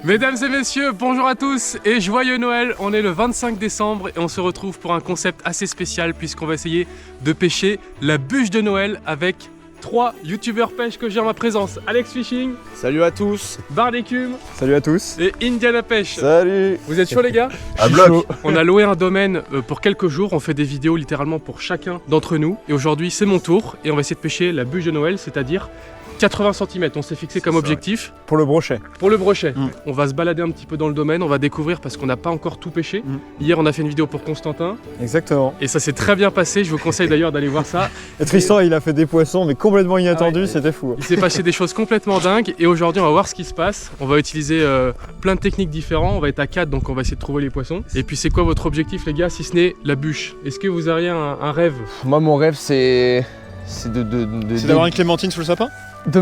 Mesdames et messieurs, bonjour à tous et joyeux Noël. On est le 25 décembre et on se retrouve pour un concept assez spécial puisqu'on va essayer de pêcher la bûche de Noël avec 3 youtubeurs pêche que j'ai en ma présence. Alex Fishing. Salut à tous. Bar d'écume. Salut à tous. Et Indiana Pêche. Salut. Vous êtes chauds les gars? À bloc. On a loué un domaine pour quelques jours, on fait des vidéos littéralement pour chacun d'entre nous. Et aujourd'hui c'est mon tour et on va essayer de pêcher la bûche de Noël, c'est-à-dire 80 cm, on s'est fixé comme objectif. Pour le brochet. Pour le brochet. On va se balader un petit peu dans le domaine, on va découvrir parce qu'on n'a pas encore tout pêché. Hier on a fait une vidéo pour Constantin. Exactement. Et ça s'est très bien passé, je vous conseille d'ailleurs d'aller voir ça. Et Tristan il a fait des poissons mais complètement inattendus, c'était fou. Il s'est passé des choses complètement dingues et aujourd'hui on va voir ce qui se passe. On va utiliser plein de techniques différentes, on va être à 4 donc on va essayer de trouver les poissons. Et puis c'est quoi votre objectif les gars si ce n'est la bûche? Est-ce que vous auriez un rêve? Moi mon rêve c'est d'avoir une clémentine sous le sapin? de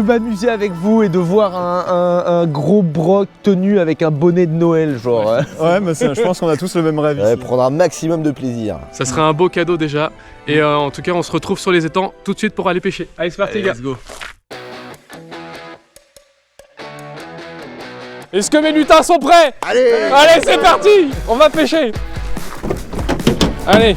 m'amuser avec vous et de voir un gros broc tenu avec un bonnet de Noël genre. Ouais mais je pense qu'on a tous le même rêve ici. Prendre un maximum de plaisir. Ça serait un beau cadeau déjà. Et en tout cas on se retrouve sur les étangs tout de suite pour aller pêcher. Allez c'est parti les gars. Let's go. Est-ce que mes lutins sont prêts? Allez c'est parti. On va pêcher. Allez.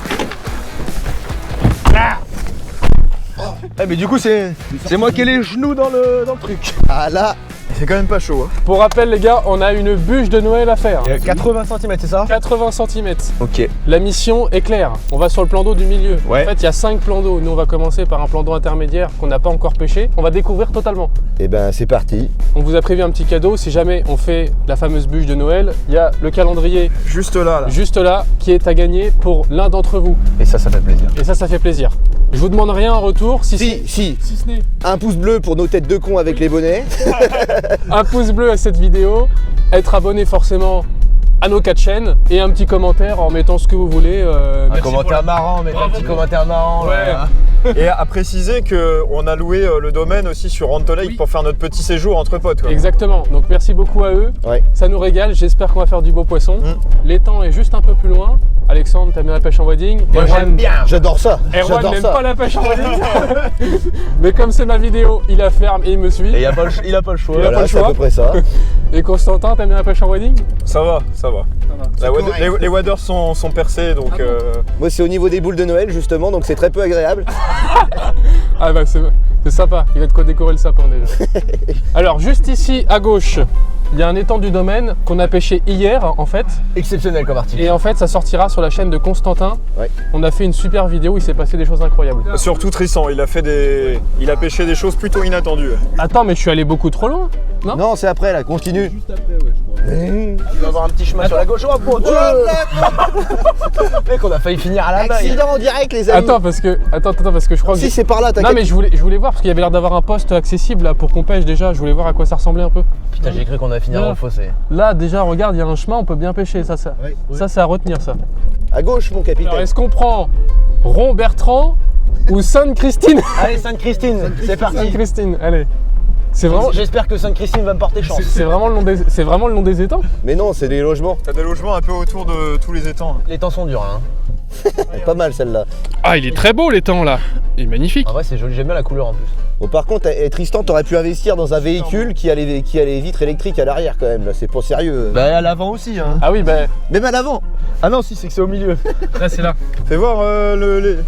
Eh mais du coup c'est moi qui ai les genoux dans le truc. Ah là, c'est quand même pas chaud. Pour rappel les gars, on a une bûche de Noël à faire. 80 cm c'est ça? 80 cm. Ok. La mission est claire. On va sur le plan d'eau du milieu. Ouais. En fait, il y a 5 plans d'eau. Nous, on va commencer par un plan d'eau intermédiaire qu'on n'a pas encore pêché. On va découvrir totalement. et ben c'est parti. On vous a prévu un petit cadeau. Si jamais on fait la fameuse bûche de Noël, il y a le calendrier Juste là. juste là qui est à gagner pour l'un d'entre vous. Et ça fait plaisir. Et ça fait plaisir. Je vous demande rien en retour. Si ce n'est Un pouce bleu pour nos têtes de cons avec les bonnets. un pouce bleu à cette vidéo, être abonné forcément à nos 4 chaînes et un petit commentaire en mettant ce que vous voulez. Un commentaire marrant, mais un petit commentaire marrant. Ouais. Là. Et à préciser qu'on a loué le domaine aussi sur Rent Lake pour faire notre petit séjour entre potes quoi. Exactement, donc merci beaucoup à eux, Ouais. ça nous régale, j'espère qu'on va faire du beau poisson. L'étang est juste un peu plus loin. Alexandre, t'aimes bien la pêche en wading? Moi j'aime bien. J'adore ça. Erwan J'adore n'aime ça. pas la pêche en wading. Mais comme c'est ma vidéo, il la ferme et il me suit. Et il a pas le choix. Il a pas Voilà, le c'est à choix. peu près ça. Et Constantin, t'aimes bien la pêche en wading? Ça va. Les waders sont percés donc Moi c'est au niveau des boules de Noël justement, donc c'est très peu agréable. Ah bah c'est sympa, il y a de quoi décorer le sapin déjà. Alors juste ici à gauche, il y a un étang du domaine qu'on a pêché hier en fait. Exceptionnel comme article. Et en fait ça sortira sur la chaîne de Constantin. Ouais. On a fait une super vidéo, il s'est passé des choses incroyables. surtout Tristan, il a pêché des choses plutôt inattendues. Attends mais je suis allé beaucoup trop loin. Non, Non, c'est après là, continue. Il doit avoir un petit chemin sur la gauche. Oh mon dieu. Mec on a failli finir à la main. Accident en direct les amis. Attends parce que je crois que Si c'est par là, non t'inquiète. mais je voulais voir parce qu'il y avait l'air d'avoir un poste accessible là pour qu'on pêche déjà, je voulais voir à quoi ça ressemblait un peu. Putain j'ai cru qu'on allait finir dans le fossé. Là déjà regarde, il y a un chemin, on peut bien pêcher, ça ça c'est à retenir ça. À gauche mon Alors capitaine. est-ce qu'on prend Ron Bertrand ou Sainte-Christine? Allez Sainte-Christine, c'est parti. Sainte-Christine, allez. C'est vraiment, J'espère que Sainte-Christine va me porter chance. c'est vraiment le nom des étangs. Mais non, c'est des logements. T'as des logements un peu autour de tous les étangs. Les temps sont durs hein. Pas mal celle-là. Ah il est très beau l'étang là, il est magnifique. En vrai c'est joli, j'aime bien la couleur en plus. Bon par contre, Tristan, t'aurais pu investir dans un véhicule qui a les vitres électriques à l'arrière quand même. Là, c'est pas sérieux. Bah à l'avant aussi hein. Ah oui bah Même à l'avant. Ah non si c'est que c'est au milieu. là c'est là. Fais voir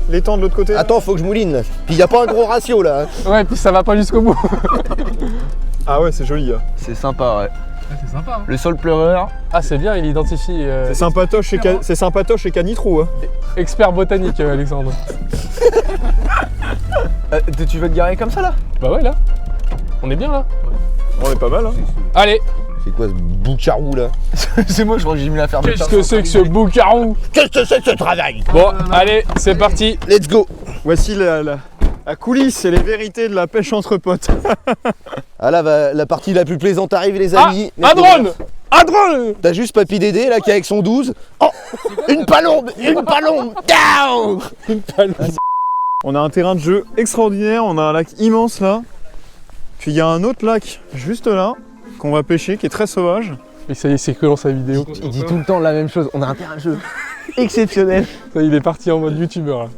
l'étang de l'autre côté. Attends, faut que je mouline là. Puis y a pas un gros ratio là. Hein. Ouais puis ça va pas jusqu'au bout. Ah ouais, c'est joli. C'est sympa ouais. C'est sympa. Le sol pleureur. Ah c'est bien, il identifie C'est sympatoche et Canitro. Hein. expert botanique Alexandre. Tu veux te garer comme ça là? Bah ouais là, on est bien là. On est pas mal. Hein. Allez, C'est quoi ce boucarou là? C'est moi je crois que j'ai mis la fermeture. qu'est-ce que c'est que ce boucarou? Qu'est-ce que c'est que ce travail? Bon allez, c'est parti. Let's go. Voici la coulisse et les vérités de la pêche entre potes. Ah là, la partie la plus plaisante arrive les Ah, amis. un drone. Un drone. T'as juste Papy Dédé là qui est avec son 12. Oh, une palombe. Down. Une palme. On a un terrain de jeu extraordinaire, on a un lac immense là. Puis il y a un autre lac juste là qu'on va pêcher qui est très sauvage. Et ça y est, c'est que dans sa vidéo. Il dit tout le temps la même chose. On a un terrain de jeu exceptionnel. Ça, il est parti en mode youtubeur là.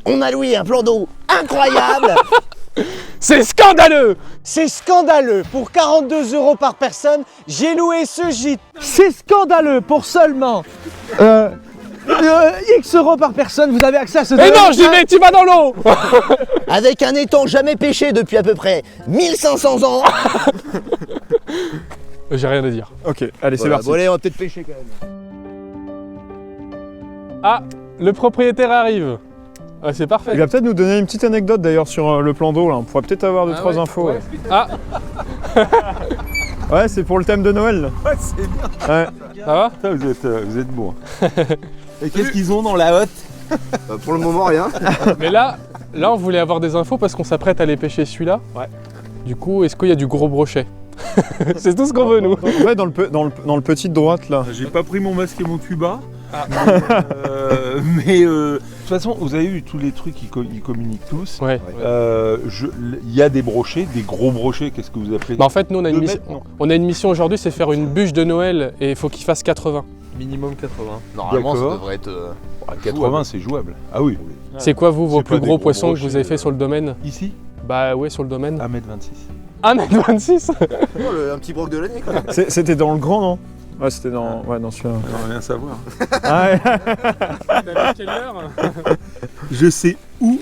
On a loué un plan d'eau incroyable. C'est scandaleux! C'est scandaleux. Pour 42 € par personne, j'ai loué ce gîte. C'est scandaleux pour seulement X euros par personne. Vous avez accès à ce. Et non, j'y vais, tu vas dans l'eau! Avec un étang jamais pêché depuis à peu près 1500 ans. J'ai rien à dire. Ok, allez, c'est Voilà, parti. bon, allez, on va peut-être pêcher quand même. Ah, le propriétaire arrive. Ah, c'est parfait. Il va peut-être nous donner une petite anecdote d'ailleurs sur le plan d'eau là. On pourrait peut-être avoir 2-3 infos. ouais. Ah, Ouais, c'est pour le thème de Noël là. Ouais, c'est bien. Ouais. ça va? Putain, vous êtes bon. Et qu'est-ce qu'ils ont dans la hotte? Pour le moment, rien. Mais là, on voulait avoir des infos parce qu'on s'apprête à aller pêcher celui-là. Ouais. Du coup, est-ce qu'il y a du gros brochet? C'est tout ce qu'on veut, nous. Ouais, dans le petit de droite là. J'ai pas pris mon masque et mon tuba. Ah. De toute façon, vous avez vu tous les trucs, ils communiquent tous. Ouais. Il y a des brochets, des gros brochets. Qu'est-ce que vous appelez? Bah en fait, nous, on a une 2 mission. mètres, non. On a une mission aujourd'hui, c'est faire une bûche de Noël et il faut qu'il fasse 80. Minimum 80. Normalement, ça D'accord. devrait être. 80, c'est jouable. Ah oui. C'est quoi, vous, vos C'est plus pas des gros gros poissons que brochets, vous avez fait sur le domaine? Ici, Bah ouais, sur le domaine. 1,26 m. 1m26. Un petit broc de l'année, quoi. C'était dans le grand, non? Ouais, c'était dans celui-là. On va rien savoir. Ah ouais. T'as vu quelle heure? Je sais où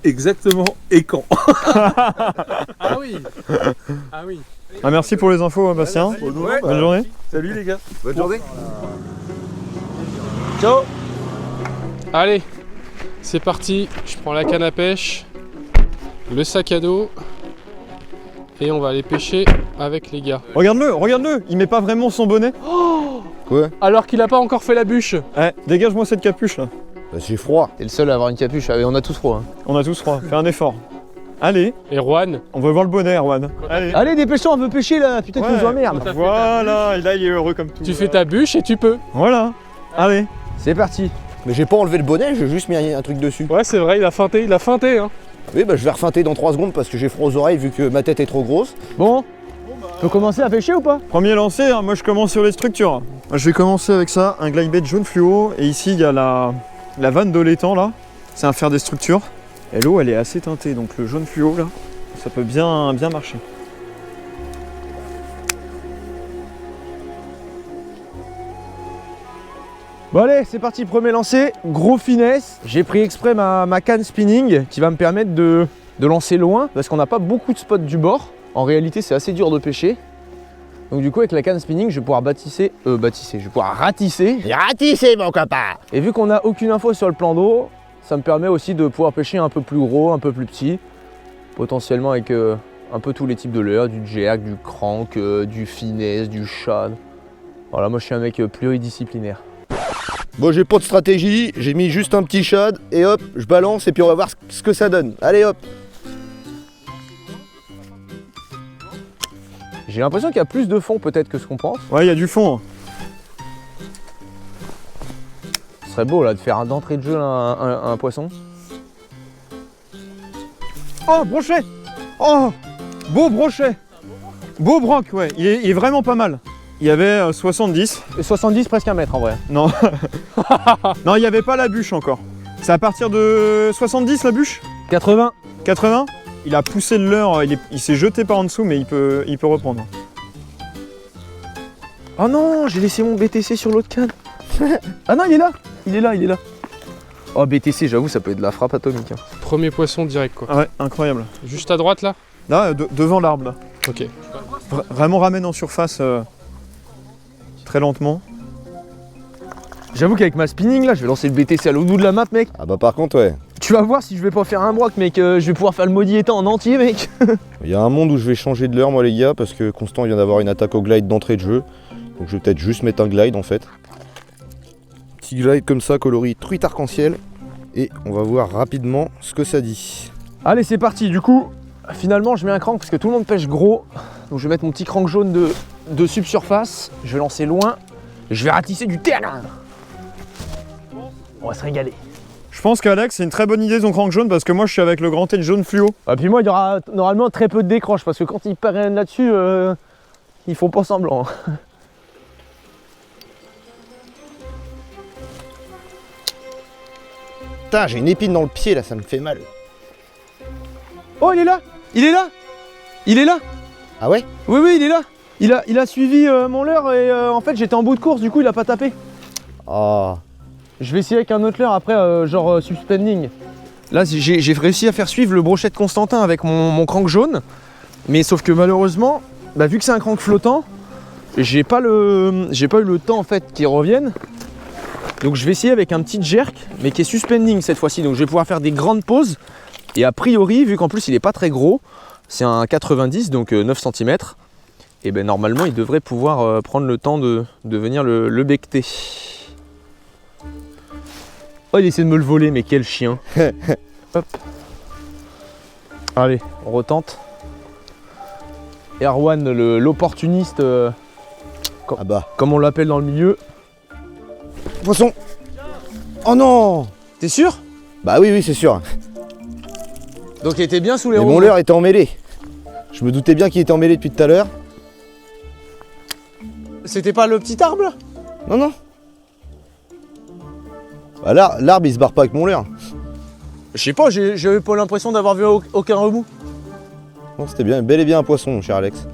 exactement et quand. Ah oui. Ah oui. Ah, merci pour les infos, Bastien. Ouais. Bonne journée. Salut les gars. Bonne journée. Ciao. Allez, c'est parti. Je prends la canne à pêche, le sac à dos et on va aller pêcher avec les gars. Regarde-le, il met pas vraiment son bonnet. Quoi? Alors qu'il a pas encore fait la bûche. Eh, dégage-moi cette capuche là. Bah, c'est froid. T'es le seul à avoir une capuche. Ah, on a tous froid. On a tous froid, fais un effort. Allez, Et Juan, on veut voir le bonnet, Erwan. Allez. Allez, dépêchons, on veut pêcher là. Putain, tu nous emmerdes. Voilà, et là il est heureux comme tout. tu fais ta bûche et tu peux. Voilà, allez. C'est parti. Mais j'ai pas enlevé le bonnet, j'ai juste mis un truc dessus. Ouais, c'est vrai, il a feinté, hein. Oui, bah je vais refeinter dans 3 secondes parce que j'ai froid aux oreilles vu que ma tête est trop grosse. Bon, on peut commencer à pêcher ou pas? Premier lancé, hein, moi je commence sur les structures. Je vais commencer avec ça, un glide bait jaune fluo, et ici il y a la vanne de l'étang là, c'est à faire des structures. Et l'eau elle est assez teintée, donc le jaune fluo là, ça peut bien marcher. Bon allez, c'est parti, premier lancer, gros finesse. J'ai pris exprès ma canne spinning qui va me permettre de lancer loin parce qu'on n'a pas beaucoup de spots du bord. En réalité, c'est assez dur de pêcher. Donc du coup, avec la canne spinning, je vais pouvoir je vais pouvoir ratisser. J'ai ratissé mon copain. Et vu qu'on n'a aucune info sur le plan d'eau, ça me permet aussi de pouvoir pêcher un peu plus gros, un peu plus petit. Potentiellement avec un peu tous les types de leurres, du jerk, du crank, du finesse, du shad. Voilà, moi je suis un mec pluridisciplinaire. Bon, j'ai pas de stratégie, j'ai mis juste un petit shad et hop, je balance et puis on va voir ce que ça donne. Allez hop. J'ai l'impression qu'il y a plus de fond peut-être que ce qu'on pense. Ouais, il y a du fond. Hein. Ce serait beau là de faire d'entrée de jeu un poisson. Oh, brochet. Oh, beau brochet. Beau broc, ouais, il est vraiment pas mal. Il y avait 70. Et 70, presque 1 mètre en vrai. Non. Non, il n'y avait pas la bûche encore. C'est à partir de 70 la bûche? 80. 80? Il a poussé le leurre, il s'est jeté par en dessous, mais il peut reprendre. Oh non, j'ai laissé mon BTC sur l'autre canne. Ah non, il est là. Oh BTC, j'avoue, ça peut être de la frappe atomique. Hein. Premier poisson direct, quoi. Ah ouais, incroyable. Juste à droite, là. Là, devant l'arbre, là. Ok. Vraiment ramène en surface très lentement. J'avoue qu'avec ma spinning là, je vais lancer le BTC à l'autre bout de la map, mec. Ah bah par contre, ouais. Tu vas voir si je vais pas faire un broc, mec. Je vais pouvoir faire le maudit étang en entier, mec. Il y a un monde où je vais changer de leurre, moi les gars, parce que Constant vient d'avoir une attaque au glide d'entrée de jeu. Donc je vais peut-être juste mettre un glide en fait. Petit glide comme ça, coloris truite arc-en-ciel. Et on va voir rapidement ce que ça dit. Allez, c'est parti. Du coup, finalement, je mets un crank parce que tout le monde pêche gros. Donc je vais mettre mon petit crank jaune de subsurface. Je vais lancer loin. Je vais ratisser du terrain. On va se régaler. Je pense qu'Alex, c'est une très bonne idée son crank jaune parce que moi je suis avec le grand T jaune fluo. Et puis moi, il y aura normalement très peu de décroche parce que quand ils parrainent là-dessus, ils font pas semblant. Putain, j'ai une épine dans le pied là, ça me fait mal. Oh, il est là! Il est là! Il est là! Ah ouais? Oui, oui, il est là! Il a suivi mon leurre et en fait j'étais en bout de course, du coup il a pas tapé. Ah. Je vais essayer avec un autre leurre après, genre suspending. Là j'ai réussi à faire suivre le brochet de Constantin avec mon crank jaune. Mais sauf que malheureusement, bah, vu que c'est un crank flottant, j'ai pas eu le temps en fait qu'il revienne. Donc je vais essayer avec un petit jerk, mais qui est suspending cette fois-ci. Donc je vais pouvoir faire des grandes pauses. Et a priori, vu qu'en plus il est pas très gros, c'est un 90, donc 9 cm. Et ben normalement il devrait pouvoir prendre le temps de venir le becter. Oh, il essaie de me le voler, mais quel chien. Hop. Allez, on retente. Erwan, l'opportuniste, Ah bah. comme on l'appelle dans le milieu. Poisson. Oh non. T'es sûr? Bah oui, oui, c'est sûr. Donc il était bien sous les Mais ronds. mon leurre était emmêlé. Je me doutais bien qu'il était emmêlé depuis tout à l'heure. C'était pas le petit arbre là? Non, non. Bah l'arbre il se barre pas avec mon leurre. Je sais pas, j'avais pas l'impression d'avoir vu aucun remous. Non, c'était bien, bel et bien un poisson, mon cher Alex.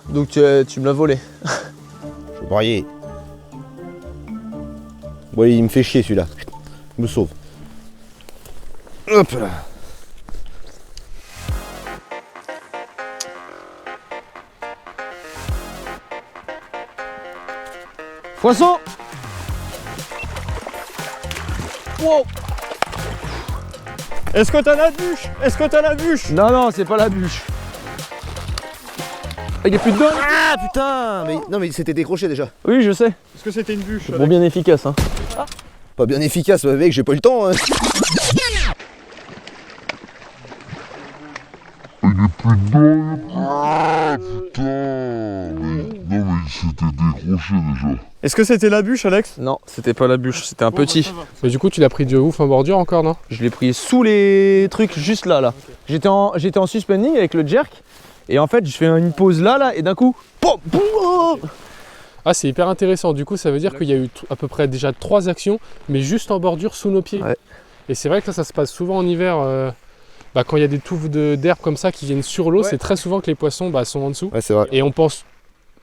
Donc tu me l'as volé. Je broyais. Bon, il me fait chier celui-là. Il me sauve. Hop là. Poisson! Wow! Est-ce que t'as la bûche? Est-ce que t'as la bûche? Non, non, c'est pas la bûche. Il est plus dedans? Ah putain mais, non mais il s'était décroché déjà. Oui, je sais. Est-ce que c'était une bûche? Bon, bien efficace, hein. Pas bien efficace mec, j'ai pas eu le temps. Hein. Ah putain, mais non mais il s'était décroché déjà. Est-ce que c'était la bûche, Alex? Non, c'était pas la bûche, c'était un petit. Mais du coup, tu l'as pris de ouf en bordure encore, non? Je l'ai pris sous les trucs juste là, là. J'étais en suspending avec le jerk. Et en fait, je fais une pause là, là, et d'un coup, pop, boum. Ah, c'est hyper intéressant. Du coup, ça veut dire qu'il y a eu à peu près déjà 3 actions, mais juste en bordure sous nos pieds. Ouais. Et c'est vrai que ça se passe souvent en hiver. Quand il y a des touffes d'herbe comme ça qui viennent sur l'eau, Ouais. c'est très souvent que les poissons sont en dessous. Ouais c'est vrai. Et on pense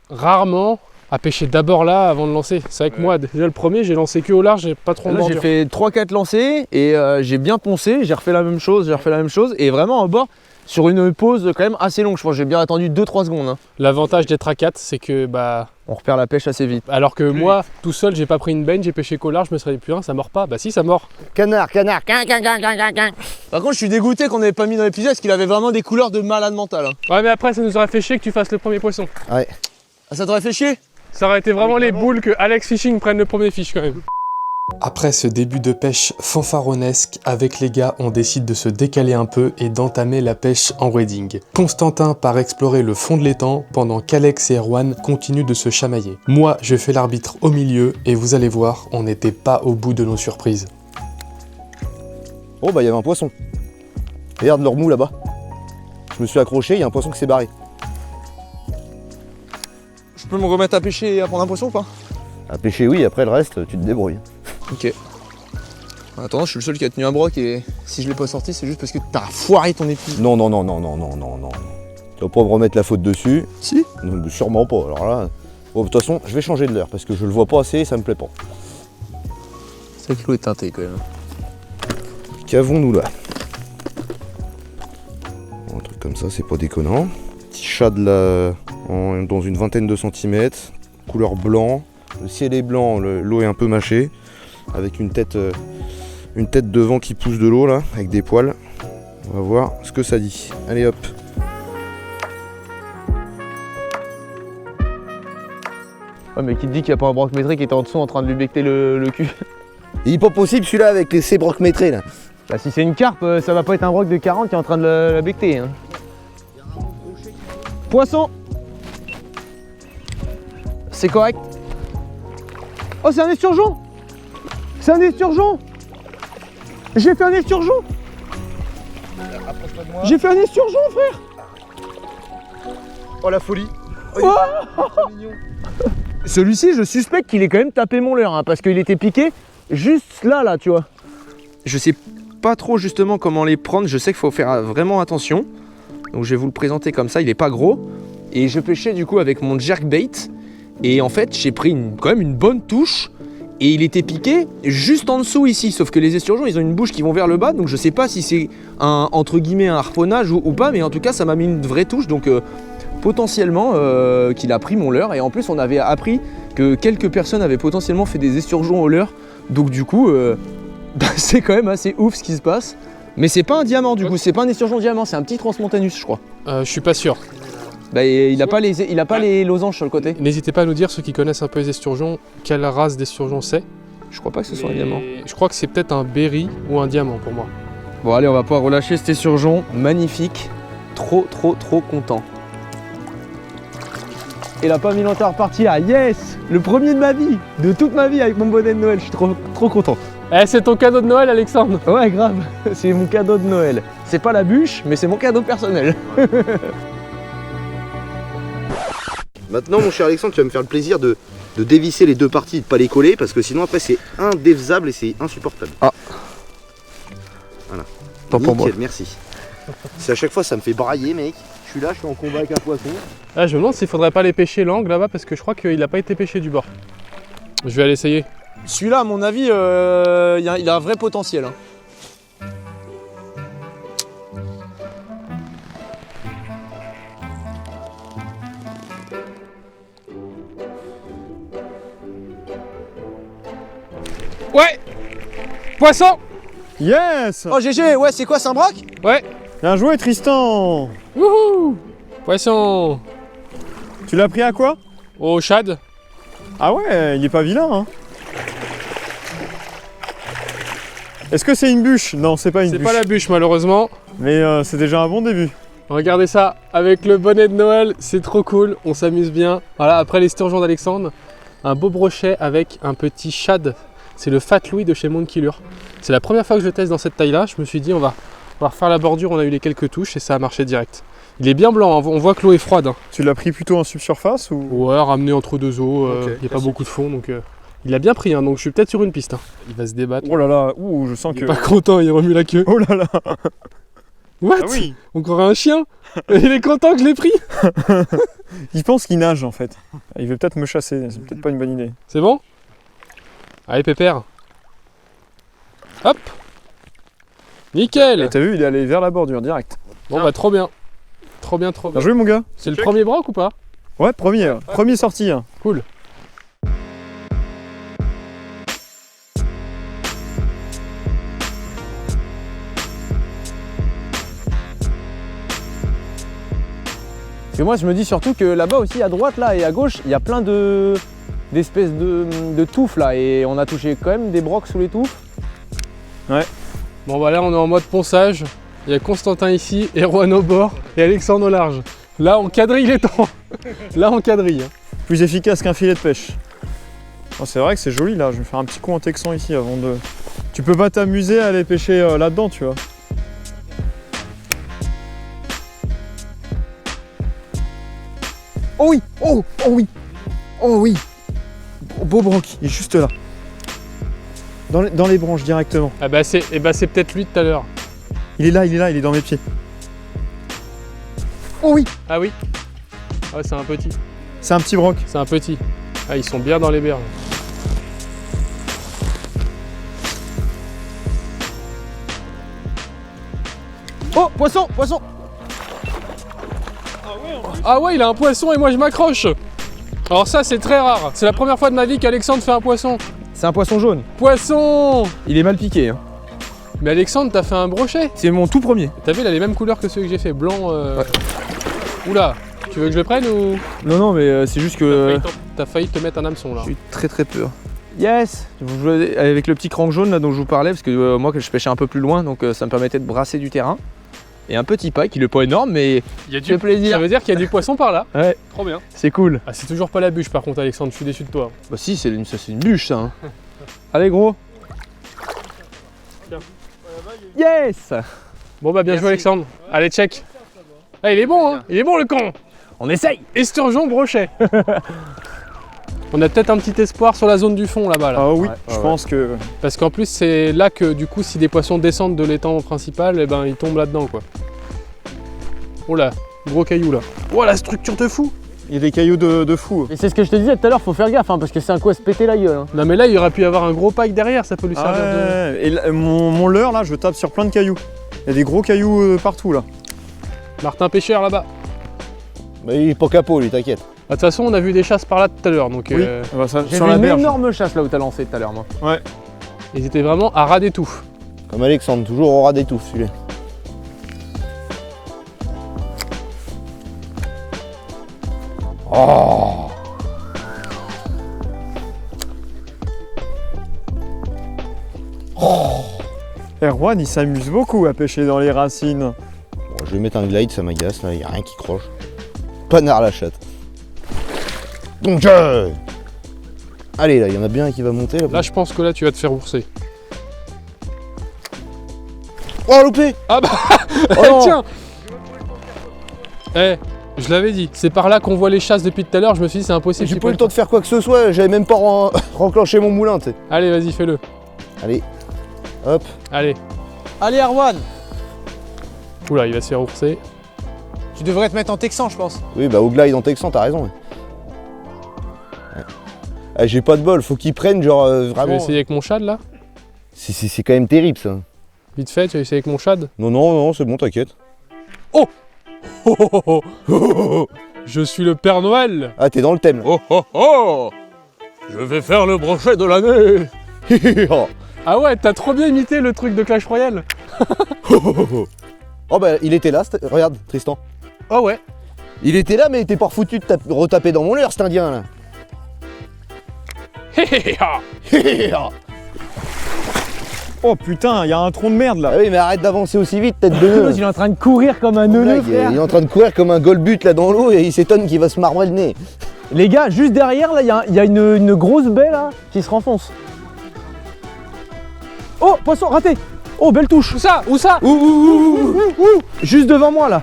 rarement à pêcher d'abord là avant de lancer. C'est vrai que moi, déjà le premier, j'ai lancé que au large, j'ai pas trop en Là, j'ai bordure. fait 3-4 lancers et j'ai bien poncé, j'ai refait la même chose, et vraiment en bord, sur une pause quand même assez longue. Je pense que j'ai bien attendu 2-3 secondes. Hein. L'avantage d'être à 4, c'est que On repère la pêche assez vite. alors que moi, tout seul, j'ai pas pris une baigne, j'ai pêché qu'au large, je me serais dit putain, ça mord pas. Bah si, ça mord. Canard. Par contre, je suis dégoûté qu'on n'ait pas mis dans l'épisode parce qu'il avait vraiment des couleurs de malade mental. Hein. Ouais, mais après, ça nous aurait fait chier que tu fasses le premier poisson. Ouais. Ah, ça t'aurait fait chier? Ça aurait été vraiment les boules que Alex Fishing prenne le premier fiche quand même. Après ce début de pêche fanfaronnesque, avec les gars, on décide de se décaler un peu et d'entamer la pêche en wading. Constantin part explorer le fond de l'étang pendant qu'Alex et Erwan continuent de se chamailler. Moi, je fais l'arbitre au milieu et vous allez voir, on n'était pas au bout de nos surprises. Oh bah il y avait un poisson. Regarde leur mou là-bas. Je me suis accroché, il y a un poisson qui s'est barré. Je peux me remettre à pêcher et à prendre un poisson ou pas? À pêcher oui, après le reste, tu te débrouilles. Ok. En attendant, je suis le seul qui a tenu un broc et si je l'ai pas sorti, c'est juste parce que t'as foiré ton épisode. Non. Tu vas pas me remettre la faute dessus. Si. Non, sûrement pas. Alors là. Bon, de toute façon, je vais changer de leurre parce que je le vois pas assez et ça me plaît pas. C'est que l'eau est teintée quand même. Qu'avons-nous là? Un truc comme ça, c'est pas déconnant. Petit shad là, dans une vingtaine de centimètres, couleur blanc. Le ciel est blanc, l'eau est un peu mâchée, avec une tête devant qui pousse de l'eau là, avec des poils. On va voir ce que ça dit. Allez hop. Ouais, mais qui te dit qu'il n'y a pas un broc métré qui était en dessous en train de lui becter le cul? Il est pas possible celui-là avec ces brocs métrés là. Bah, si c'est une carpe, ça va pas être un broc de 40 qui est en train de la becter. Hein. Poisson! C'est correct. Oh, c'est un esturgeon! C'est un esturgeon! J'ai fait un esturgeon! J'ai fait un esturgeon, frère! Oh la folie. Celui-ci, je suspecte qu'il ait quand même tapé mon leurre, hein, parce qu'il était piqué juste là, tu vois. Je sais pas trop justement comment les prendre. Je sais qu'il faut faire vraiment attention. Donc je vais vous le présenter comme ça, il est pas gros. Et je pêchais du coup avec mon jerkbait. Et en fait j'ai pris quand même une bonne touche. Et il était piqué juste en dessous ici. Sauf que les esturgeons ils ont une bouche qui vont vers le bas. Donc je sais pas si c'est un entre guillemets un harponnage ou pas. Mais en tout cas ça m'a mis une vraie touche. Donc potentiellement qu'il a pris mon leurre. Et en plus on avait appris que quelques personnes avaient potentiellement fait des esturgeons au leurre. Donc du coup c'est quand même assez ouf ce qui se passe. Mais c'est pas un diamant du coup, c'est pas un esturgeon diamant, c'est un petit transmontanus je crois. Je suis pas sûr. Bah il a pas les losanges sur le côté. N'hésitez pas à nous dire, ceux qui connaissent un peu les esturgeons, quelle race d'esturgeon c'est. Je crois pas que ce soit un diamant. Je crois que c'est peut-être un berry ou un diamant pour moi. Bon allez, on va pouvoir relâcher cet esturgeon, magnifique. Trop content. Et la pomme est repartie là, yes! Le premier de ma vie, de toute ma vie avec mon bonnet de Noël, je suis trop content. Eh, c'est ton cadeau de Noël, Alexandre. Ouais grave, c'est mon cadeau de Noël. C'est pas la bûche, mais c'est mon cadeau personnel. Maintenant, mon cher Alexandre, tu vas me faire le plaisir de dévisser les deux parties et de pas les coller parce que sinon après c'est indévisable et c'est insupportable. Ah. Voilà. Tant pour moi. Merci. C'est à chaque fois ça me fait brailler mec. Je suis là, je suis en combat avec un poisson. Ah, je me demande s'il faudrait pas les pêcher l'angle là-bas parce que je crois qu'il a pas été pêché du bord. Je vais aller essayer. Celui-là, à mon avis, il a un vrai potentiel. Hein. Ouais. Poisson. Yes! Oh GG, ouais, c'est quoi, c'est un broc? Ouais. Bien joué Tristan! Wouhou. Poisson. Tu l'as pris à quoi? Au shad. Ah ouais, il est pas vilain hein. Est-ce que c'est une bûche? Non, c'est pas une C'est bûche. pas la bûche malheureusement. Mais c'est déjà un bon début. Regardez ça, avec le bonnet de Noël, c'est trop cool, on s'amuse bien. Voilà, après l'esturgeon d'Alexandre, un beau brochet avec un petit shad. C'est le Fat Louis de chez Monkey Lure. C'est la première fois que je le teste dans cette taille-là. Je me suis dit, on va refaire la bordure, on a eu les quelques touches et ça a marché direct. Il est bien blanc, hein. On voit que l'eau est froide. Hein. Tu l'as pris plutôt en subsurface ou? Ouais, ramené entre deux eaux, il Ok, n'y a pas beaucoup de fond, donc il a bien pris, hein, donc je suis peut-être sur une piste. Hein. Il va se débattre. Oh là là, ouh, je sens Il que... est pas content, il remue la queue. Oh là là. What? Ah oui. On croirait un chien. Il est content que je l'ai pris. Il pense qu'il nage en fait. Il veut peut-être me chasser, c'est peut-être pas une bonne idée. C'est bon? Allez, pépère. Hop. Nickel. Et t'as vu, il est allé vers la bordure direct. Bon bah trop bien. Trop bien. Bien joué mon gars. C'est le premier broc ou pas? Ouais, premier sorti. Hein. Cool. Et moi je me dis surtout que là-bas aussi à droite là et à gauche il y a plein d'espèces de touffes là et on a touché quand même des brocs sous les touffes. Ouais. Bon bah là on est en mode ponçage. Il y a Constantin ici, Erwan au bord et Alexandre au large. Là on quadrille les temps. Là on quadrille. Plus efficace qu'un filet de pêche. Oh, c'est vrai que c'est joli là, je vais faire un petit coup en texan ici avant de... Tu peux pas t'amuser à aller pêcher là-dedans tu vois. Oh oui, oh oui, oh oui. Beau broc, il est juste là. Dans les branches directement. Ah bah c'est peut-être lui de tout à l'heure. Il est là, il est dans mes pieds. Oh oui. Ah oui. Ouais c'est un petit. C'est un petit broc. C'est un petit. Ah ils sont bien dans les berges. Oh poisson, poisson. Ah ouais il a un poisson et moi je m'accroche. Alors ça c'est très rare. C'est la première fois de ma vie qu'Alexandre fait un poisson. C'est un poisson jaune. Poisson. Il est mal piqué. Hein. Mais Alexandre t'as fait un brochet. C'est mon tout premier. T'as vu il a les mêmes couleurs que ceux que j'ai fait. Blanc. Ouais. Oula. Tu veux que je le prenne ou... Non mais c'est juste que... T'as failli te mettre un hameçon là. J'ai eu très peur. Yes. Avec le petit crank jaune là dont je vous parlais parce que moi je pêchais un peu plus loin donc ça me permettait de brasser du terrain. Et un petit pike, il est pas énorme mais Il y a fait plaisir. Ça veut dire qu'il y a du poisson par là. Ouais, Trop bien. c'est cool. Ah c'est toujours pas la bûche par contre Alexandre, je suis déçu de toi. Bah si, c'est une bûche ça. Hein. Allez gros. Tiens. Yes. Bon bah bien joué Alexandre. Allez check. Ah il est bon hein. Il est bon le con. On essaye. Esturgeon brochet. On a peut-être un petit espoir sur la zone du fond là-bas. Là. Ah oui, Ouais, je ouais. pense que... Parce qu'en plus, c'est là que du coup, si des poissons descendent de l'étang principal, eh ben, ils tombent là-dedans quoi. Oh là, gros caillou là. Oh la structure de fou! Il y a des cailloux de fou. Et c'est ce que je te disais tout à l'heure, faut faire gaffe, hein, parce que c'est un coup à se péter la gueule. Hein. Non mais là, il aurait pu y avoir un gros pike derrière, ça peut lui Ah servir de... ouais, et là, mon leurre là, je tape sur plein de cailloux. Il y a des gros cailloux partout là. Martin pêcheur là-bas. Mais il est pas capot, lui, t'inquiète. De toute façon, on a vu des chasses par là tout à l'heure, donc Oui. Bah, ça, J'ai sur vu la une berge. énorme chasse là où t'as lancé tout à l'heure, moi. ils étaient vraiment à ras des touffes. Comme Alexandre, toujours au ras des touffes, celui-là. Oh. Erwan, il s'amuse beaucoup à pêcher dans les racines. Bon, je vais mettre un glide, ça m'agace, là, y a rien qui croche. Panard la chatte. Donc, allez, là, il y en a bien un qui va monter. Là, Là, je pense que là, tu vas te faire ourser. Oh, loupé. Ah bah Oh non. tiens. Eh, je l'avais dit, c'est par là qu'on voit les chasses depuis tout à l'heure, je me suis dit c'est impossible. J'ai qu'il pas eu peut le temps de faire quoi que ce soit, j'avais même pas renclenché mon moulin, tu sais. Allez, vas-y, fais-le. Allez, hop. Allez. Allez, Erwan, Oula, il va se faire ourser. tu devrais te mettre en texan, je pense. Oui, bah au glide en texan, t'as raison. Ouais. Ah, j'ai pas de bol, faut qu'ils prennent genre Je vais vraiment. essayer avec mon shad là. C'est quand même terrible ça. Vite fait, tu vas essayer avec mon shad. Non, non, non, c'est bon, t'inquiète. Oh, oh, oh. Je suis le Père Noël. Ah, t'es dans le thème là. Oh oh oh. Je vais faire le brochet de l'année. Oh. Ah ouais, t'as trop bien imité le truc de Clash Royale. Oh bah il était là, regarde Tristan. Oh ouais. Il était là mais il était pas foutu de retaper dans mon leurre cet indien là. Ah Oh putain, il y a un tronc de merde là. oui mais arrête d'avancer aussi vite, tête de L'autre, nœud. il est en train de courir comme un neuneu, frère. Il est en train de courir comme un golbut là dans l'eau et il s'étonne qu'il va se marrer le nez. Les gars, juste derrière, là, il y a une grosse baie, là, qui se renfonce. Oh, poisson, raté. Oh, belle touche. Où ça? Où ça? Juste devant moi, là.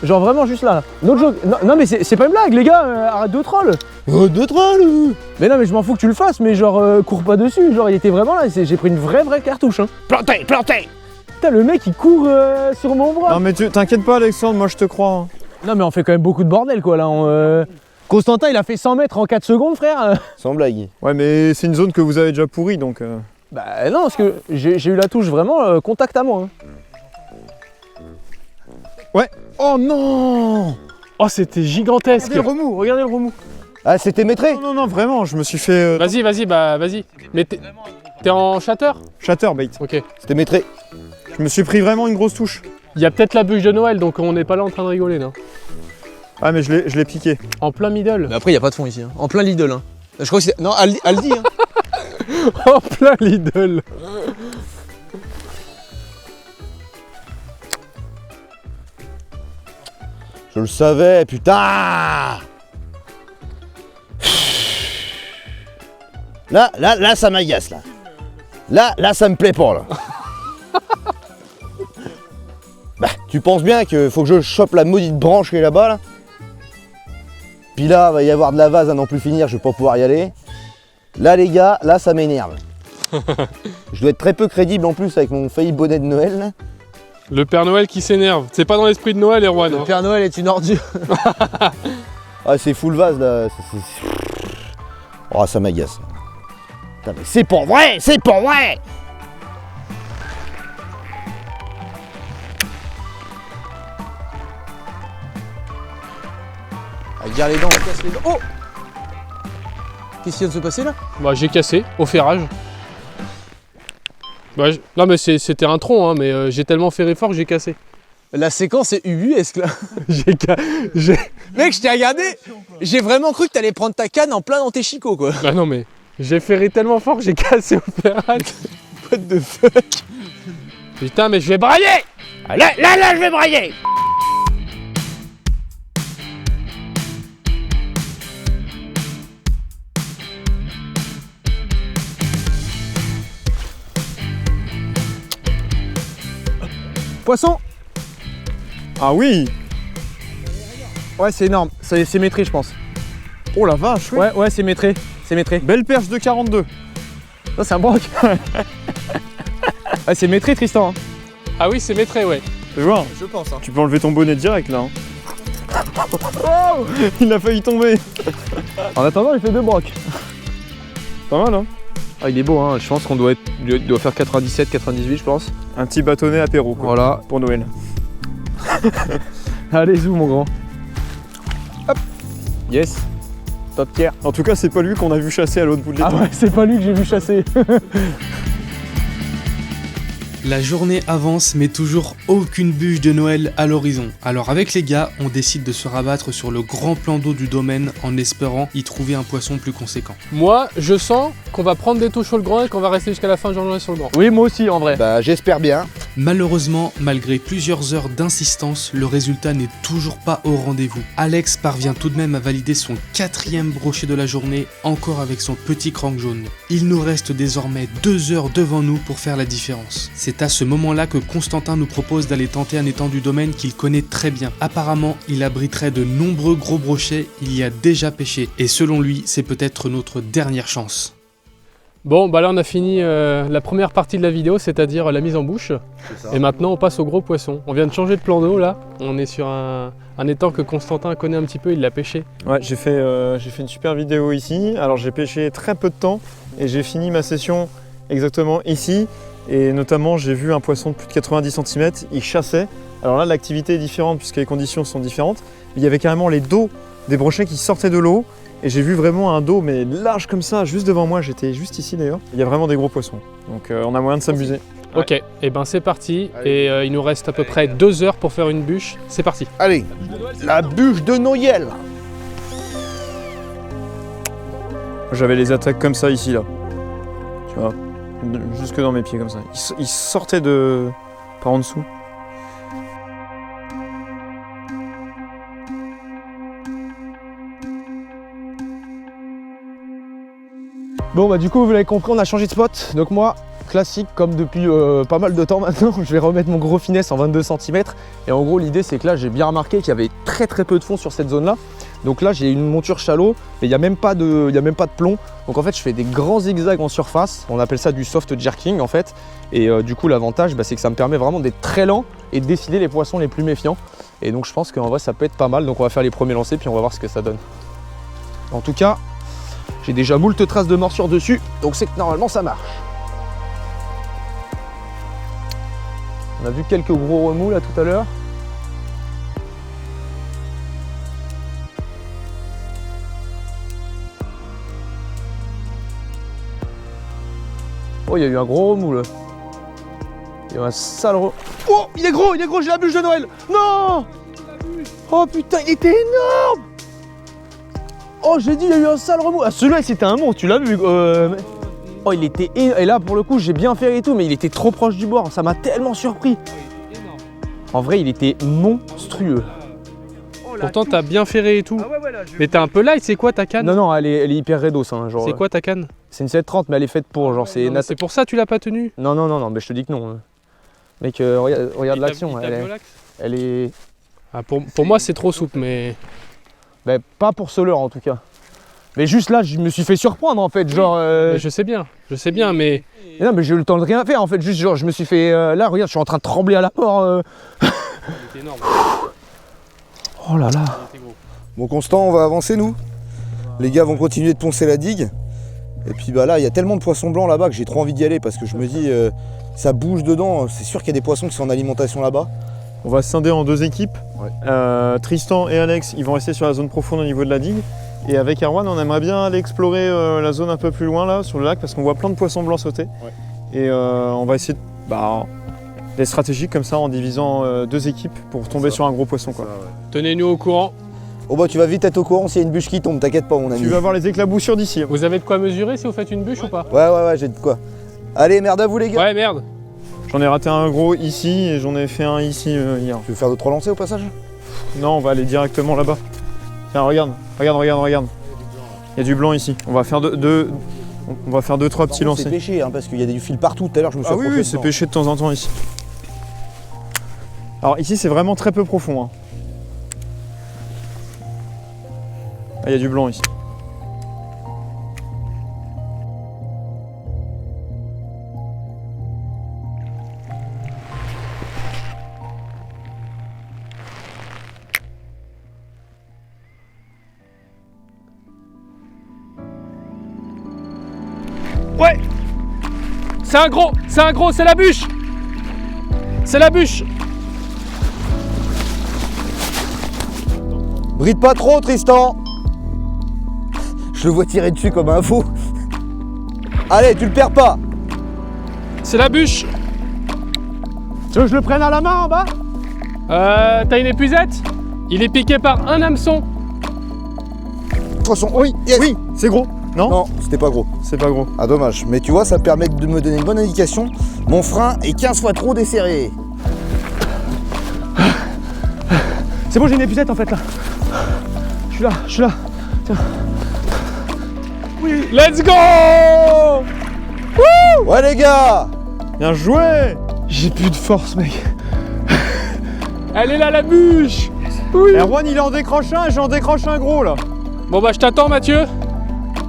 Genre vraiment juste là. No joke. Non, non, mais c'est pas une blague, les gars, arrête de troll. Oh, de troll. Mais non, mais je m'en fous que tu le fasses, mais genre, cours pas dessus. Genre, il était vraiment là, j'ai pris une vraie cartouche. Hein. Planté, planté. Putain, le mec, il court sur mon bras. Non mais t'inquiète pas Alexandre, moi je te crois. Hein. Non, mais on fait quand même beaucoup de bordel, quoi, là. Constantin, il a fait 100 mètres en 4 secondes, frère. Sans blague. Ouais mais c'est une zone que vous avez déjà pourrie donc... Bah non, parce que j'ai eu la touche vraiment contact à moi. Hein. Oh non! Oh, c'était gigantesque. Regardez le remous. Ah c'était maîtré. Non, non, non, vraiment, je me suis fait... Vas-y, vas-y, bah vas-y. Mais t'es en shatter? Chatterbait. Ok. C'était maîtré. Je me suis pris vraiment une grosse touche. Il y a peut-être la bûche de Noël, donc on n'est pas là en train de rigoler, non? Ah mais je l'ai piqué. En plein middle. Mais après, il n'y a pas de fond ici. Hein. En plein Lidl. Hein. Je crois que c'est. Non, Aldi. Hein. En plein Lidl. Je le savais, putain. Là, ça m'agace, là. Là, ça me plaît pas, là. Bah, tu penses bien qu'il faut que je chope la maudite branche qui est là-bas, là. Puis là, va y avoir de la vase à n'en plus finir, je vais pas pouvoir y aller. Là, les gars, là, ça m'énerve. Je dois être très peu crédible en plus avec mon failli bonnet de Noël, là. Le Père Noël qui s'énerve. C'est pas dans l'esprit de Noël, Erwan. Le Hein. Père Noël est une ordure. Ah, c'est full vase, là. Oh, ça m'agace. Putain, mais c'est pas vrai, c'est pas vrai. Ah, gare les dents, on casse les dents. Oh, qu'est-ce qui vient de se passer là? Bah j'ai cassé au ferrage. Bah, non mais c'était un tronc, hein, mais j'ai tellement ferré fort que j'ai cassé. La séquence est ubuesque là. j'ai... Mec, je t'ai regardé, j'ai vraiment cru que t'allais prendre ta canne en plein dans tes chicots quoi. Bah non mais j'ai ferré tellement fort que j'ai cassé au ferrage. What the fuck? Putain mais je vais brailler. Là, je vais brailler. Poisson. Ah oui! Ouais, c'est énorme, c'est maîtrise je pense. Oh la vache, oui. Ouais, c'est maîtré. C'est maîtré. Belle perche de 42. Ça, c'est un broc. Ah, c'est maîtré, Tristan. Hein. Ah oui, c'est maîtré, ouais. Tu vois, Je pense. Hein. tu peux enlever ton bonnet direct là. Oh, il a failli tomber. En attendant, il fait 2 brocs. Pas mal, hein. Ah, il est beau, hein. Je pense qu'on doit faire 97, 98, je pense. Un petit bâtonnet apéro, quoi, Voilà. pour Noël. Allez, zou, mon grand. Hop. Yes. Top tier. En tout cas, c'est pas lui qu'on a vu chasser à l'autre bout de l'étang. Ah ouais, c'est pas lui que j'ai vu chasser. La journée avance mais toujours aucune bûche de Noël à l'horizon. Alors avec les gars, on décide de se rabattre sur le grand plan d'eau du domaine en espérant y trouver un poisson plus conséquent. Moi, je sens qu'on va prendre des touches sur le grand et qu'on va rester jusqu'à la fin de journée sur le grand. Oui, moi aussi, en vrai. Bah j'espère bien. Malheureusement, malgré plusieurs heures d'insistance, le résultat n'est toujours pas au rendez-vous. Alex parvient tout de même à valider son 4e brochet de la journée, encore avec son petit crank jaune. Il nous reste désormais 2 heures devant nous pour faire la différence. C'est à ce moment-là que Constantin nous propose d'aller tenter un étang du domaine qu'il connaît très bien. Apparemment, il abriterait de nombreux gros brochets, il y a déjà pêché, et selon lui, c'est peut-être notre dernière chance. Bon, bah là on a fini la première partie de la vidéo, c'est-à-dire la mise en bouche. Et maintenant on passe au gros poisson. On vient de changer de plan d'eau là. On est sur un étang que Constantin connaît un petit peu, il l'a pêché. Ouais, j'ai fait une super vidéo ici. Alors j'ai pêché très peu de temps et j'ai fini ma session exactement ici. Et notamment j'ai vu un poisson de plus de 90 cm, il chassait. Alors là l'activité est différente puisque les conditions sont différentes. Il y avait carrément les dos des brochets qui sortaient de l'eau. Et j'ai vu vraiment un dos mais large comme ça, juste devant moi, j'étais juste ici d'ailleurs. Il y a vraiment des gros poissons, donc on a moyen de s'amuser. Ok, et ben c'est parti. Et il nous reste à peu près 2 heures pour faire une bûche. C'est parti. Allez, la bûche de Noël. J'avais les attaques comme ça ici là, tu vois, jusque dans mes pieds comme ça. Ils sortaient de par en dessous. Bon, bah, du coup, vous l'avez compris, on a changé de spot. Donc, moi, classique, comme depuis pas mal de temps maintenant, je vais remettre mon gros finesse en 22 cm. Et en gros, l'idée, c'est que là, j'ai bien remarqué qu'il y avait très peu de fond sur cette zone-là. Donc là, j'ai une monture shallow, mais il n'y a même pas de plomb. Donc en fait, je fais des grands zigzags en surface. On appelle ça du soft jerking en fait. Et du coup, l'avantage, c'est que ça me permet vraiment d'être très lent et de décider les poissons les plus méfiants. Et donc, je pense qu'en vrai, ça peut être pas mal. Donc, on va faire les premiers lancers, puis on va voir ce que ça donne. En tout cas, j'ai déjà moult traces de morsure dessus, donc c'est que normalement, ça marche. On a vu quelques gros remous là tout à l'heure. Oh, il y a eu un gros remous là. Il y a eu un sale remous. Oh, il est gros, j'ai la bûche de Noël. Non. Oh putain, il était énorme. Oh, j'ai dit, il y a eu un sale remous. Ah, celui-là, c'était un monstre, tu l'as vu. Oh, il était énorme. Et là, pour le coup, j'ai bien fait et tout, mais il était trop proche du bord. Ça m'a tellement surpris. En vrai, il était monstrueux. Pourtant, t'as bien ferré et tout. Mais t'es un peu light, c'est quoi ta canne? Non, elle est hyper redos. Hein, genre, c'est quoi ta canne? C'est une 730, mais elle est faite pour. Genre, c'est C'est pour ça que tu l'as pas tenue? Non, mais je te dis que non. Mec, regarde l'action. Elle est. Ah, pour moi, c'est trop souple, mais. Bah, pas pour ce leurre en tout cas. Mais juste là, je me suis fait surprendre en fait. Genre. Mais je sais bien, mais. Et non, mais j'ai eu le temps de rien faire en fait. Juste, genre, je me suis fait. Là, regarde, je suis en train de trembler à la mort. Il était énorme. Oh là là. Bon Constant, on va avancer nous. Les gars vont continuer de poncer la digue. Et puis bah là, il y a tellement de poissons blancs là-bas que j'ai trop envie d'y aller parce que je me dis, ça bouge dedans. C'est sûr qu'il y a des poissons qui sont en alimentation là-bas. On va se scinder en 2 équipes. Ouais. Tristan et Alex, ils vont rester sur la zone profonde au niveau de la digue. Et avec Erwan, on aimerait bien aller explorer la zone un peu plus loin là, sur le lac, parce qu'on voit plein de poissons blancs sauter. Ouais. Et on va essayer d'être stratégique comme ça en divisant 2 équipes pour tomber sur un gros poisson. Quoi. Ça, ouais. Tenez-nous au courant. Oh bah tu vas vite être au courant s'il y a une bûche qui tombe, t'inquiète pas mon ami. Tu vas voir les éclaboussures d'ici. Vous avez de quoi mesurer si vous faites une bûche ou pas? Ouais, j'ai de quoi. Allez, merde à vous les gars. Ouais, merde. J'en ai raté un gros ici et j'en ai fait un ici hier. Tu veux faire 2-3 lancers au passage? Non, on va aller directement là-bas. Tiens, regarde. Il y a du blanc ici. On va faire on va faire 2-3 petits lancers. C'est pêché parce qu'il y a du fil partout. Tout à l'heure, je me suis approché Oui, c'est dedans. pêché de temps en temps ici. Alors ici, c'est vraiment très peu profond. Hein. Ah, il y a du blanc ici. Ouais. C'est un gros, c'est la bûche. C'est la bûche. Bride pas trop, Tristan. Je le vois tirer dessus comme un fou. Allez, tu le perds pas. C'est la bûche. Tu veux que je le prenne à la main en bas? T'as une épuisette? Il est piqué par un hameçon. Poisson, oui, yes. Oui, c'est gros. Non, Non, c'était pas gros. c'est pas gros. Ah, dommage. Mais tu vois, ça permet de me donner une bonne indication. Mon frein est 15 fois trop desserré. C'est bon, j'ai une épuisette en fait là. Je suis là. Tiens. Oui. Let's go. Ouais, les gars. Bien joué. J'ai plus de force, mec. Elle est là la bûche. Oui. Erwan, il en décroche un et j'en décroche un gros là. Bon bah je t'attends Mathieu.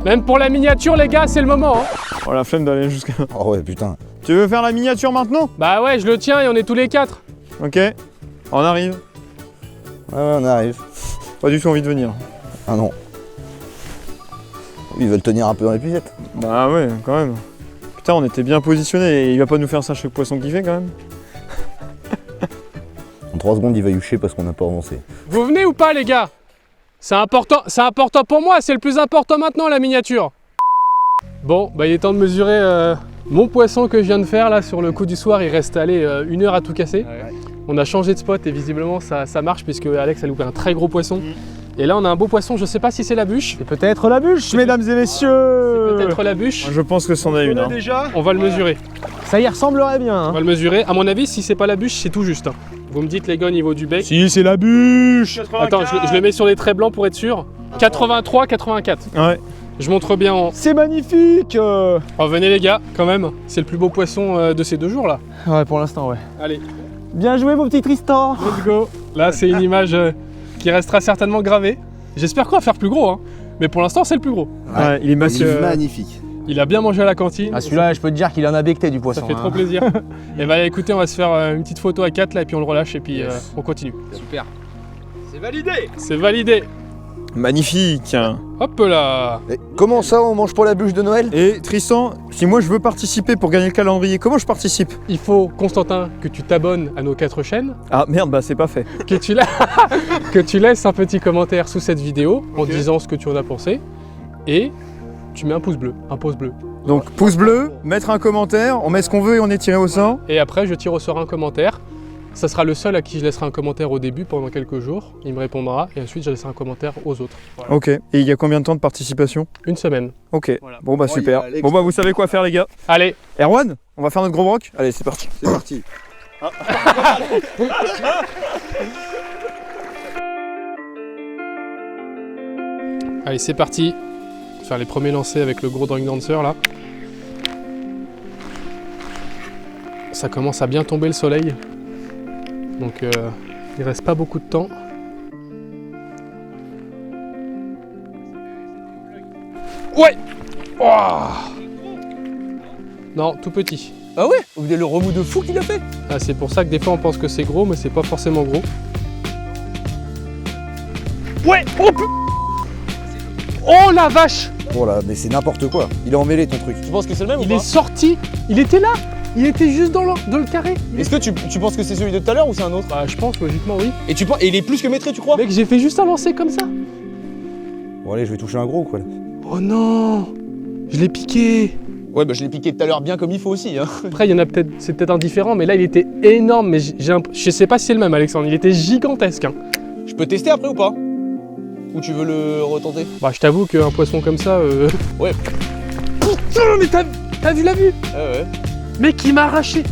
Même pour la miniature les gars, c'est le moment. Hein. Oh la flemme d'aller jusqu'à... Oh ouais, putain. Tu veux faire la miniature maintenant? Bah ouais, je le tiens et on est tous les quatre. Ok, on arrive. Ouais, on arrive. Pas du tout envie de venir. Ah non. Ils veulent tenir un peu dans l'épuisette. Bah ouais, quand même. Putain, on était bien positionnés et il va pas nous faire ça chaque poisson qu'il fait quand même. En 3 secondes, il va yucher parce qu'on n'a pas avancé. Vous venez ou pas les gars? C'est important pour moi, c'est le plus important maintenant la miniature. Bon, bah il est temps de mesurer mon poisson que je viens de faire là sur le coup du soir. Il reste allé 1 heure à tout casser. On a changé de spot et visiblement ça marche puisque Alex a loupé un très gros poisson. Et là on a un beau poisson, je sais pas si c'est la bûche. C'est peut-être la bûche, mesdames et messieurs. Peut-être la bûche. Je pense que c'en a une. Hein. On va le mesurer. Ça y ressemblerait bien. On Hein. va le mesurer. À mon avis, si c'est pas la bûche, c'est tout juste. Hein. Vous me dites les gars au niveau du bec. Si, c'est la bûche. Attends, je le mets sur les traits blancs pour être sûr. 83, 84. Ouais. Je montre bien en... C'est magnifique. Oh, venez les gars, quand même. C'est le plus beau poisson de ces 2 jours là. Ouais, pour l'instant, ouais. Allez, Bien joué, mon petit Tristan. let's go. Là, c'est une image qui restera certainement gravée. J'espère qu'on va faire plus gros, hein. Mais pour l'instant, c'est le plus gros. Ouais, il est massif. Magnifique. Il a bien mangé à la cantine. Ah, celui-là, je peux te dire qu'il en a becté du Ça poisson. fait trop hein. plaisir. Et bah écoutez, on va se faire une petite photo à 4 là et puis on le relâche et puis on continue. Super. C'est validé. Magnifique. Hop là. Et comment ça, on mange pas la bûche de Noël? Et Tristan, si moi je veux participer pour gagner le calendrier, comment je participe? Il faut, Constantin, que tu t'abonnes à nos 4 chaînes, Ah merde, bah c'est pas fait. que tu laisses un petit commentaire sous cette vidéo en disant ce que tu en as pensé et tu mets un pouce bleu. Donc pouce bleu, mettre un commentaire, on met ce qu'on veut et on est tiré au sort. Et après, je tire au sort un commentaire. Ça sera le seul à qui je laisserai un commentaire au début pendant quelques jours. Il me répondra et ensuite je laisserai un commentaire aux autres. Ok, et il y a combien de temps de participation? 1 semaine. Ok, bon bah Oh, super. il y a Alex. Bon bah vous savez quoi faire les gars. Allez, Erwan, on va faire notre gros broc? Allez, c'est parti. C'est parti. allez, c'est parti. On va faire les premiers lancers avec le gros Drunk Dancer là. Ça commence à bien tomber le soleil. Donc il reste pas beaucoup de temps. Ouais. Ouah. Non, tout petit. Ah ouais? Vous voyez le remous de fou qu'il a fait? Ah, c'est pour ça que des fois on pense que c'est gros, mais c'est pas forcément gros. Ouais. Oh la vache. Oh là, mais c'est n'importe quoi. Il est emmêlé ton truc. Tu penses que c'est le même ou Il pas? est sorti. Il était là. Il était juste dans le carré. Est-ce que tu penses que c'est celui de tout à l'heure ou c'est un autre? Bah je pense logiquement oui. Et il est plus que maîtré, tu crois? Mec, j'ai fait juste un lancer comme ça. Bon allez, je vais toucher un gros quoi. Là. Oh non. Je l'ai piqué. Ouais, bah je l'ai piqué tout à l'heure bien comme il faut aussi. Hein. Après, il y en a peut-être, c'est peut-être indifférent, mais là, il était énorme. Mais je sais pas si c'est le même, Alexandre. Il était gigantesque. Hein. Je peux tester après ou pas? Ou tu veux le retenter? Bah, je t'avoue qu'un poisson comme ça. Ouais. Putain, mais t'as vu la vue? Ouais. Mec, il m'a arraché.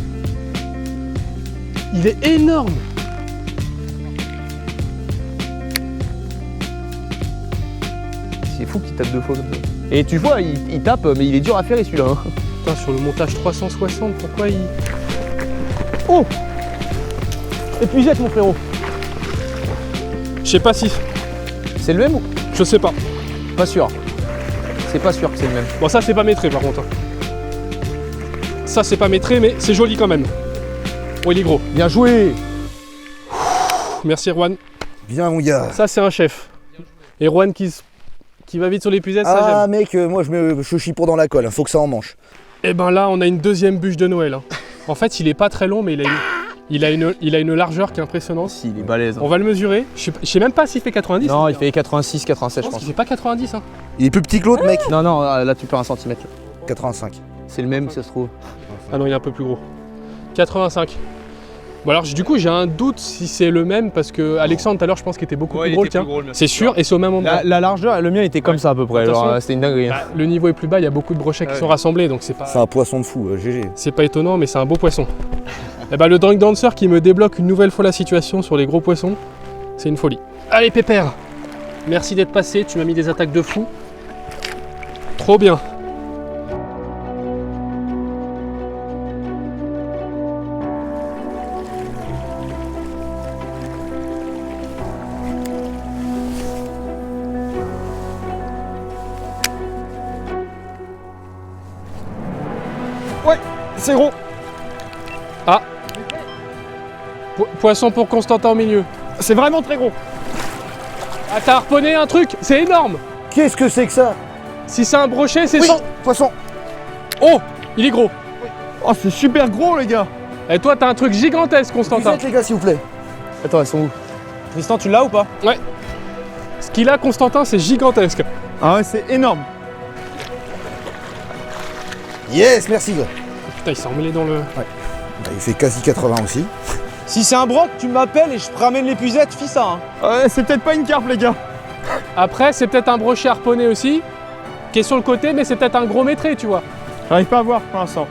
Il est énorme. C'est fou qu'il tape 2 fois comme ça. Et tu vois, il tape, mais il est dur à faire celui-là. Hein. Putain, sur le montage 360, pourquoi il. Oh! Épuisette, mon frérot. Je sais pas si. C'est le même ou? Je sais pas. Pas sûr. C'est pas sûr que c'est le même. Bon, ça, c'est pas maîtré par contre. Ça, c'est pas maîtré, mais c'est joli quand même. Oh, il est gros. Bien joué! Merci, Erwan. Viens mon gars. Ça, c'est un chef. Erwan qui qui va vite sur l'épuisette, ça Ah j'aime. mec, moi je chie pour dans la colle, faut que ça en mange. Et ben là, on a une deuxième bûche de Noël. Hein. En fait, il est pas très long, mais il a une largeur qui est impressionnante. Si, il est balèze. On va le mesurer. Je sais même pas s'il fait 90. Non, il fait 86, 87 je je pense qu'il pense. fait pas 90. Hein. Il est plus petit que l'autre mec. Non, non, là tu perds un centimètre. 85. C'est le même, ça se trouve. Ah non, il est un peu plus gros. 85. Bon alors du coup j'ai un doute si c'est le même parce que Alexandre tout à l'heure je pense qu'il était beaucoup plus gros le tien. C'est sûr et c'est au même endroit. La largeur, le mien était comme ça à peu près. Attention. Alors c'était une dinguerie. Bah, le niveau est plus bas, il y a beaucoup de brochets qui sont rassemblés donc C'est c'est un poisson de fou, GG. pas étonnant mais c'est un beau poisson. Et bah le Drunk Dancer qui me débloque une nouvelle fois la situation sur les gros poissons, c'est une folie. Allez Pépère, merci d'être passé, tu m'as mis des attaques de fou. Trop bien. C'est gros. Poisson pour Constantin au milieu. C'est vraiment très gros. Ah t'as harponné un truc, c'est énorme. Qu'est-ce que c'est que ça? Si c'est un brochet c'est Oui, 100. poisson. Oh, il est gros. Oh, c'est super gros, les gars. Et toi t'as un truc gigantesque Constantin. Vous les gars s'il vous plaît. Attends, elles sont où? Tristan, tu l'as ou pas? Ce qu'il a Constantin c'est gigantesque. Ah ouais, c'est énorme. Yes, merci gars. Putain il s'est emmêlé dans le... Bah, il fait quasi 80 aussi. Si c'est un broc, tu m'appelles et je ramène l'épuisette, fis ça. Hein. Ouais, c'est peut-être pas une carpe, les gars. Après c'est peut-être un brochet harponné aussi, qui est sur le côté mais c'est peut-être un gros métré tu vois. J'arrive pas à voir pour l'instant.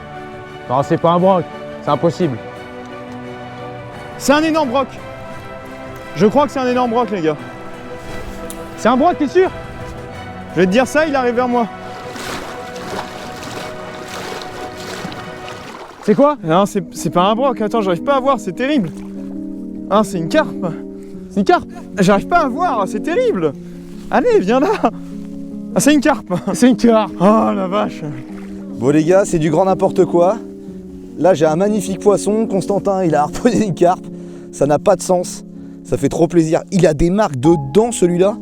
Non, c'est pas un broc, c'est impossible. C'est un énorme broc. Je crois que c'est un énorme broc, les gars. C'est un broc, t'es sûr? Je vais te dire ça, il arrive vers moi. C'est quoi? Non, c'est pas un broc. Attends, j'arrive pas à voir, c'est terrible. Ah, c'est une carpe. C'est une carpe. J'arrive pas à voir, c'est terrible. Allez, viens là. Ah, c'est une carpe. C'est une carpe. Oh la vache. Bon les gars, c'est du grand n'importe quoi. Là j'ai un magnifique poisson, Constantin il a harponné une carpe. Ça n'a pas de sens. Ça fait trop plaisir. Il a des marques dedans celui-là.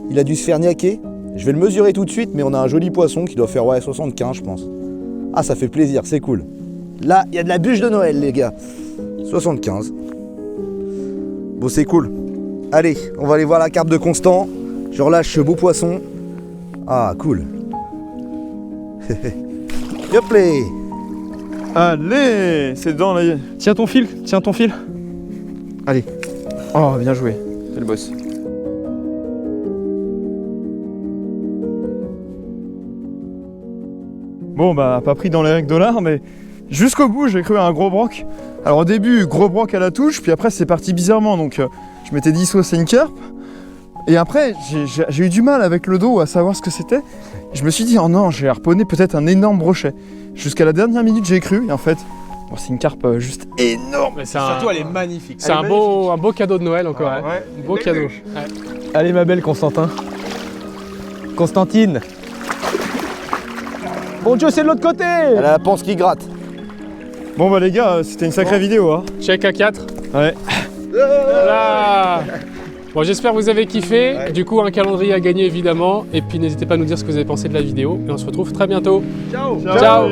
Il a dû se faire niaquer. Je vais le mesurer tout de suite, mais on a un joli poisson qui doit faire 75 je pense. Ah ça fait plaisir, c'est cool. Là, il y a de la bûche de Noël les gars. 75. Bon c'est cool. Allez, on va aller voir la carpe de Constant. Je relâche ce beau poisson. Ah cool. Yoplé. Allez, c'est dans la... Tiens ton fil, tiens ton fil. Allez. Oh, bien joué. C'est le boss. Bon, bah, pas pris dans les règles $, mais jusqu'au bout, j'ai cru à un gros broc. Alors au début, gros broc à la touche, puis après, c'est parti bizarrement. Donc, je m'étais dit, soit c'est une carpe. Et après, j'ai eu du mal avec le dos à savoir ce que c'était. Je me suis dit, oh non, j'ai harponné peut-être un énorme brochet. Jusqu'à la dernière minute, j'ai cru, et en fait, bon, c'est une carpe juste énorme. Mais Surtout, elle est magnifique. c'est un beau cadeau de Noël encore. hein. Ouais. Beau cadeau. Ouais. Allez, ma belle Constantin. Constantine. Bon Dieu, c'est de l'autre côté. Elle a la panse qui gratte. Bon, bah, les gars, c'était une sacrée vidéo, hein. Check à 4. Ouais. Voilà. Bon, j'espère que vous avez kiffé. Du coup, un calendrier à gagner évidemment. Et puis, n'hésitez pas à nous dire ce que vous avez pensé de la vidéo. Et on se retrouve très bientôt. Ciao. Ciao.